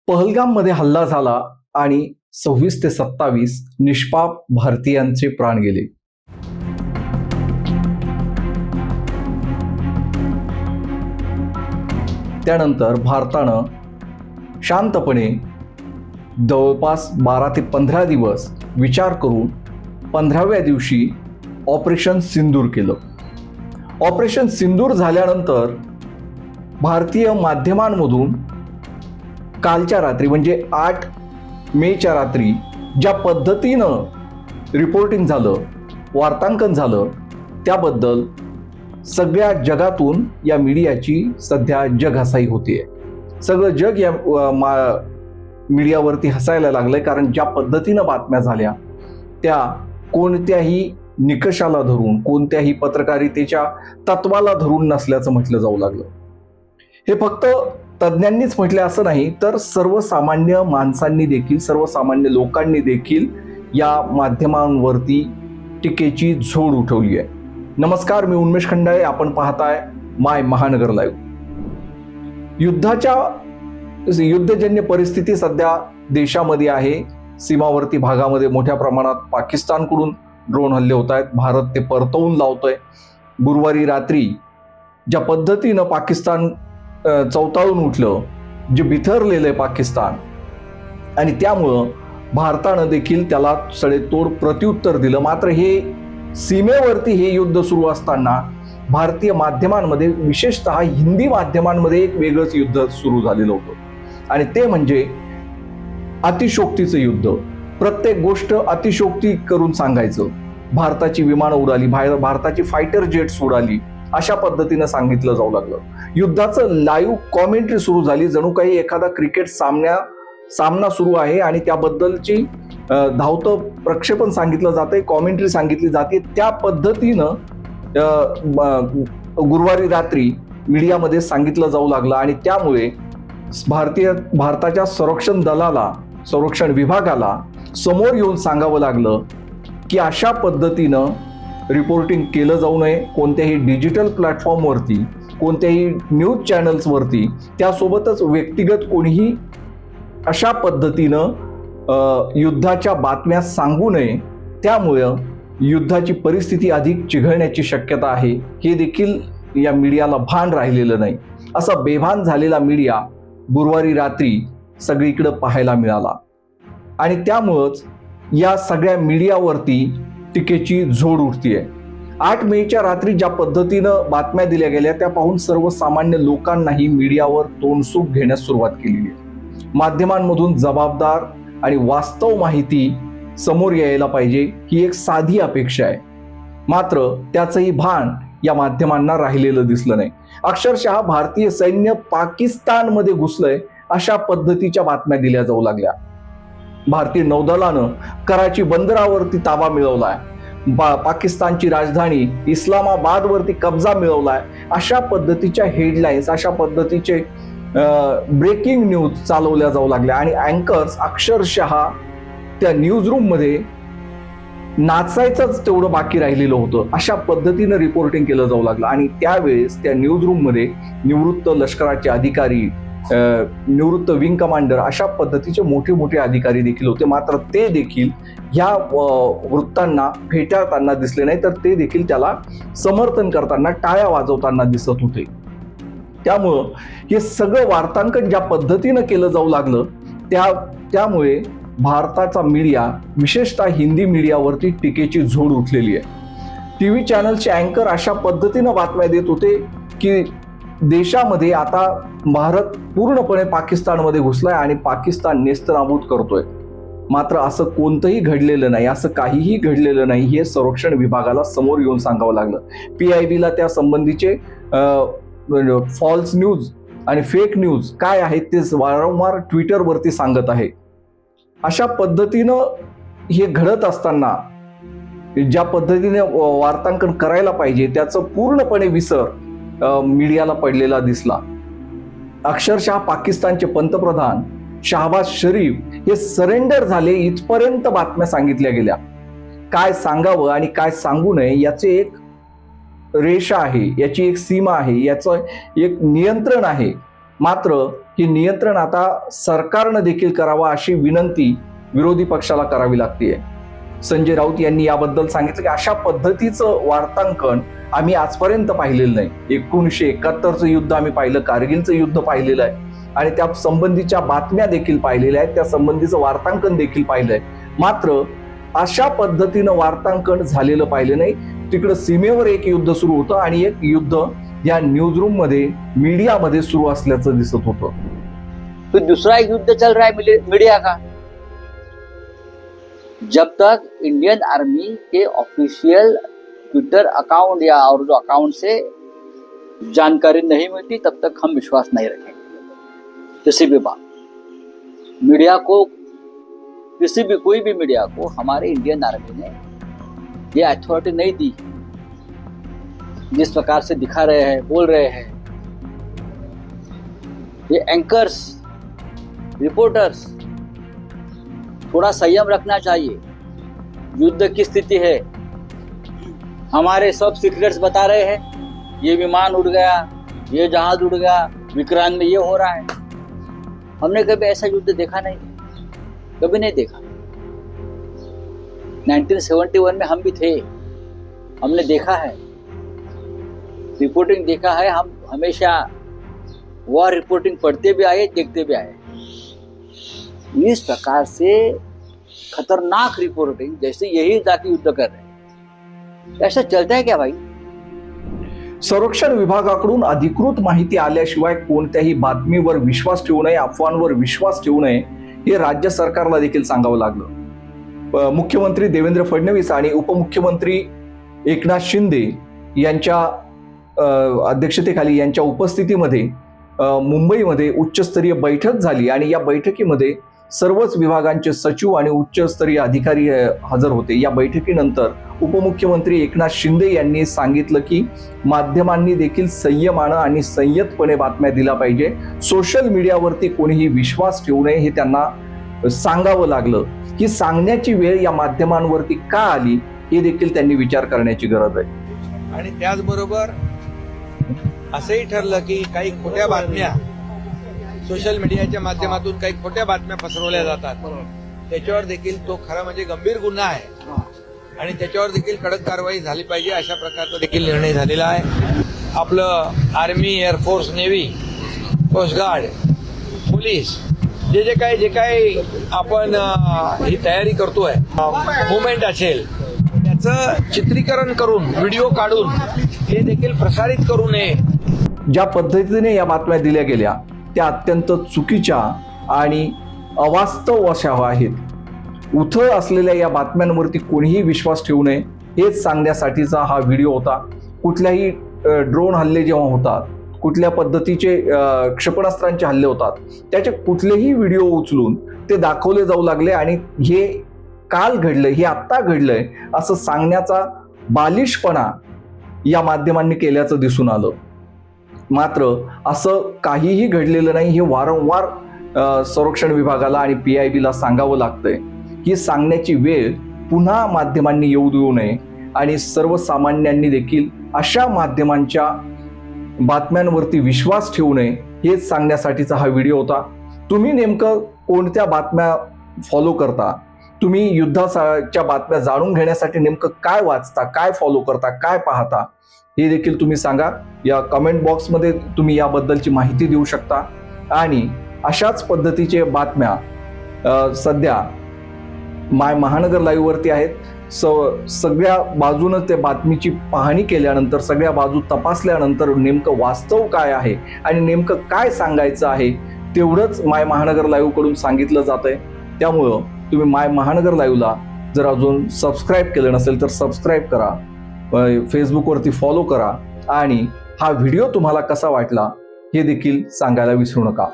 पहलगाममध्ये हल्ला झाला आणि 26 ते 27 निष्पाप भारतीयांचे प्राण गेले. त्यानंतर भारतानं शांतपणे जवळपास 12 ते 15 दिवस विचार करून 15व्या दिवशी ऑपरेशन सिंदूर केलं. ऑपरेशन सिंदूर झाल्यानंतर भारतीय माध्यमांमधून कालच्या रात्री म्हणजे 8 मेच्या रात्री ज्या पद्धतीनं रिपोर्टिंग झालं, वार्तांकन झालं, त्याबद्दल सगळ्या जगातून या मीडियाची सध्या जग हसाई होतीये. सगळं जग या मीडियावरती हसायला लागलंय, कारण ज्या पद्धतीनं बातम्या झाल्या त्या कोणत्याही निकषाला धरून, कोणत्याही पत्रकारितेच्या तत्वाला धरून नसल्याचं म्हटलं जाऊ लागलं. हे फक्त तज्ज्ञांनीच म्हटले असं नाही, तर सर्वसामान्य माणसांनी देखील, सर्वसामान्य लोकांनी देखील या माध्यमांवरती टीकेची झोड उठवली आहे. नमस्कार, मी उन्मेष खंडाळे, आपण पाहताय माय महानगर लाईव्ह. युद्धजन्य परिस्थिती सध्या देशामध्ये आहे. सीमावर्ती भागामध्ये मोठ्या प्रमाणात पाकिस्तानकडून ड्रोन हल्ले होत आहेत. भारत ते परतवून लावतोय. गुरुवारी रात्री ज्या पद्धतीनं पाकिस्तान चवताळून उठलं, जे बिथरलेलं आहे पाकिस्तान, आणि त्यामुळं भारतानं देखील त्याला सडेतोड प्रत्युत्तर दिलं. मात्र हे सीमेवरती हे युद्ध सुरू असताना भारतीय माध्यमांमध्ये, विशेषतः हिंदी माध्यमांमध्ये एक वेगळंच युद्ध सुरू झालेलं होतं, आणि ते म्हणजे अतिशोक्तीचं युद्ध. प्रत्येक गोष्ट अतिशोक्ती करून सांगायचं. भारताची विमानं उडाली, भारताची फायटर जेट्स उडाली, अशा पद्धतीनं सांगितलं जाऊ लागलं. युद्धाचं लाईव्ह कॉमेंट्री सुरू झाली, जणू काही एखादा क्रिकेट सामना सुरू आहे आणि त्याबद्दलची धावतं प्रक्षेपण सांगितलं जातंय, कॉमेंट्री सांगितली जाते. त्या पद्धतीनं गुरुवारी रात्री मीडियामध्ये सांगितलं जाऊ लागलं, आणि त्यामुळे भारताच्या संरक्षण विभागाला समोर येऊन सांगावं लागलं की अशा पद्धतीनं रिपोर्टिंग केलं जाऊ नये. कोणत्याही डिजिटल प्लॅटफॉर्मवरती, कोणत्याही न्यूज चॅनल्सवरती, त्यासोबतच व्यक्तिगत कोणीही अशा पद्धतीनं युद्धाच्या बातम्या सांगू नये. त्यामुळं युद्धाची परिस्थिती अधिक चिघळण्याची शक्यता आहे. हे देखील या मीडियाला भान राहिलेलं नाही. असा बेभान झालेला मीडिया गुरुवारी रात्री सगळीकडे पाहायला मिळाला, आणि त्यामुळंच या सगळ्या मीडियावरती टीकेची झोड उठतीये. 8 मेच्या रात्री ज्या पद्धतीनं बातम्या दिल्या गेल्या त्या पाहून सर्वसामान्य लोकांनाही मीडियावर तोंडसूक घेण्यास सुरुवात केलेली आहे. माध्यमांमधून जबाबदार आणि वास्तव माहिती समोर यायला पाहिजे, ही एक साधी अपेक्षा आहे. मात्र त्याचंही भान या माध्यमांना राहिलेलं दिसलं नाही. अक्षरशः भारतीय सैन्य पाकिस्तानमध्ये घुसलंय अशा पद्धतीच्या बातम्या दिल्या जाऊ लागल्या. भारतीय नौदलानं कराची बंदरावरती ताबा मिळवलाय, पाकिस्तानची राजधानी इस्लामाबादवरती कब्जा मिळवलाय, अशा पद्धतीच्या हेडलाईन्स, अशा पद्धतीचे ब्रेकिंग न्यूज चालवल्या जाऊ लागल्या, आणि अँकर्स अक्षरशः त्या न्यूज रूम मध्ये नाचायचंच तेवढं बाकी राहिलेलं होतं. अशा पद्धतीनं रिपोर्टिंग केलं जाऊ लागलं, आणि त्यावेळेस त्या न्यूज रूम मध्ये निवृत्त लष्कराचे अधिकारी, निवृत्त विंग कमांडर, अशा पद्धतीचे मोठे मोठे अधिकारी देखील होते. मात्र ते देखील ह्या वृत्तांना फेटाळताना दिसले नाही, तर ते देखील त्याला समर्थन करताना, टाळ्या वाजवताना दिसत होते. त्यामुळं हे सगळं वार्तांकन ज्या पद्धतीनं केलं जाऊ लागलं, त्यामुळे भारताचा मीडिया, विशेषतः हिंदी मीडियावरती टीकेची झोड उठलेली आहे. टीव्ही चॅनलचे अँकर अशा पद्धतीनं बातम्या देत होते की देशामध्ये आता भारत पूर्णपणे पाकिस्तानमध्ये घुसलाय आणि पाकिस्तान नेस्तनाबूत करतोय. मात्र असं कोणतंही घडलेलं नाही, असं काहीही घडलेलं नाही. हे संरक्षण विभागाला समोर येऊन सांगावं लागलं. PIBला त्या संबंधीचे फॉल्स न्यूज आणि फेक न्यूज काय आहेत ते वारंवार ट्विटरवरती सांगत आहे. अशा पद्धतीनं हे घडत असताना ज्या पद्धतीने वार्तांकन करायला पाहिजे त्याचं पूर्णपणे विसर मीडियाला पडलेला दिसला. अक्षरशः पाकिस्तानचे पंतप्रधान शहबाज शरीफ हे सरेंडर झाले इथपर्यंत बातम्या सांगितल्या गेल्या. काय सांगावं आणि काय सांगू नये याचे एक रेषा आहे, याची एक सीमा आहे, याचं एक नियंत्रण आहे. मात्र हे नियंत्रण आता सरकारनं देखील करावं अशी विनंती विरोधी पक्षाला करावी लागते. संजय राऊत यांनी याबद्दल सांगितलं की अशा पद्धतीचं वार्तांकन आम्ही आजपर्यंत पाहिलेलं नाही. 1971चं युद्ध आम्ही पाहिलं, कारगिलचं युद्ध पाहिलेलं आहे आणि त्या संबंधीच्या बातम्या देखील पाहिलेल्या आहेत, त्या संबंधीचं वार्तांकन देखील पाहिलंय. मात्र अशा पद्धतीनं वार्तांकन झालेलं पाहिलं नाही. तिकडं सीमेवर एक युद्ध सुरू होतं आणि एक युद्ध या न्यूज रूम मध्ये, मीडियामध्ये सुरू असल्याचं दिसत होतं. फिर दूसरा एक युद्ध चल रहा है मीडिया का. जब तक इंडियन आर्मी के ऑफिशियल ट्विटर अकाउंट या और जो अकाउंट से जानकारी नहीं मिलती तब तक हम विश्वास नहीं रखेंगे. किसी भी बात मीडिया को, किसी भी कोई भी मीडिया को हमारे इंडियन आर्मी ने ये अथॉरिटी नहीं दी. जिस प्रकार से दिखा रहे हैं, बोल रहे हैं ये एंकर्स, रिपोर्टर्स, थोड़ा संयम रखना चाहिए. युद्ध की स्थिति है, हमारे सब सीक्रेट्स बता रहे हैं, ये विमान उड़ गया, ये जहाज उड़ गया, विक्रांत में ये हो रहा है. हमने कभी ऐसा युद्ध देखा नहीं, कभी नहीं देखा. 1971 में हम भी थे, हमने देखा है, रिपोर्टिंग देखा है. हम हमेशा वह रिपोर्टिंग पढ़ते भी आए, देखते भी आए. इस प्रकार से खतरनाक रिपोर्टिंग जैसे यही जाके युद्ध कर रहे हैं, ऐसा चलता है क्या भाई? संरक्षण विभागाकडून अधिकृत माहिती आल्याशिवाय कोणत्याही बातमीवर विश्वास ठेवू नये, अफवांवर विश्वास ठेवू नये हे राज्य सरकारला देखील सांगावं लागलं. मुख्यमंत्री देवेंद्र फडणवीस आणि उपमुख्यमंत्री एकनाथ शिंदे यांच्या अध्यक्षतेखाली, यांच्या उपस्थितीमध्ये मुंबईमध्ये उच्चस्तरीय बैठक झाली आणि या बैठकीमध्ये सर्वच विभागांचे सचिव आणि उच्चस्तरीय अधिकारी हजर होते. या बैठकीनंतर उपमुख्यमंत्री एकनाथ शिंदे यांनी सांगितलं की माध्यमांनी देखील संयमानं आणि संयतपणे बातम्या दिल्या पाहिजे. सोशल मीडियावरती कोणीही विश्वास ठेवू नये हे त्यांना सांगावं लागलं. ही सांगण्याची वेळ या माध्यमांवरती का आली हे देखील त्यांनी विचार करण्याची गरज आहे. आणि त्याचबरोबर असंही ठरलं की काही खोट्या बातम्या सोशल मीडियाच्या माध्यमातून काही खोट्या बातम्या पसरवल्या जातात, त्याच्यावर देखील तो खरा म्हणजे गंभीर गुन्हा आहे आणि त्याच्यावर देखील कडक कारवाई झाली पाहिजे, अशा प्रकारचा देखील निर्णय झालेला आहे. आपलं army, air force, navy, coast guard, police जे काही आपण ही तयारी करतोय, मुवमेंट असेल त्याचं चित्रीकरण करून, व्हिडिओ काढून हे देखील प्रसारित करू नये. ज्या पद्धतीने या बातम्या दिल्या गेल्या त्या अत्यंत चुकीच्या आणि अवास्तव अशा आहेत. उथळ असलेल्या या बातम्यांवरती कोणीही विश्वास ठेवू नये हेच सांगण्यासाठीचा हा व्हिडिओ होता. कुठल्याही ड्रोन हल्ले जेव्हा होतात, कुठल्या पद्धतीचे क्षेपणास्त्रांचे हल्ले होतात, त्याचे कुठलेही व्हिडिओ उचलून ते दाखवले जाऊ लागले आणि हे काल घडलंय, हे आत्ता घडलंय असं सांगण्याचा बालिशपणा या माध्यमांनी केल्याचं दिसून आलं. मात्र असं काहीही घडलेलं नाही हे वारंवार संरक्षण विभागाला आणि PIBला सांगावं लागतंय. ही सांगण्याची वेळ पुन्हा माध्यमांनी येऊ देऊ नये आणि सर्वसामान्यांनी देखील अशा माध्यमांच्या बातम्यांवरती विश्वास ठेवू नये हेच सांगण्यासाठीचा हा व्हिडिओ होता. तुम्ही नेमकं कोणत्या बातम्या फॉलो करता, तुम्ही युद्धाच्या बातम्या जाणून घेण्यासाठी नेमकं काय वाचता, काय फॉलो करता, काय पाहता हे देखील तुम्ही सांगा. या कमेंट बॉक्समध्ये तुम्ही याबद्दलची माहिती देऊ शकता. आणि अशाच पद्धतीचे बातम्या सध्या माय महानगर लाईव्हवरती आहेत. सगळ्या बाजूनं त्या बातमीची पाहणी केल्यानंतर, सगळ्या बाजू तपासल्यानंतर नेमकं वास्तव काय आहे आणि नेमकं काय सांगायचं आहे तेवढंच माय महानगर लाईव्ह कडून सांगितलं जातंय. त्यामुळं तुम्ही माय महानगर लाईव्हला जर अजून सबस्क्राईब केलं नसेल तर सबस्क्राईब करा, फेसबुकवरती फॉलो करा आणि हा व्हिडिओ तुम्हाला कसा वाटला हे देखील सांगायला विसरू नका.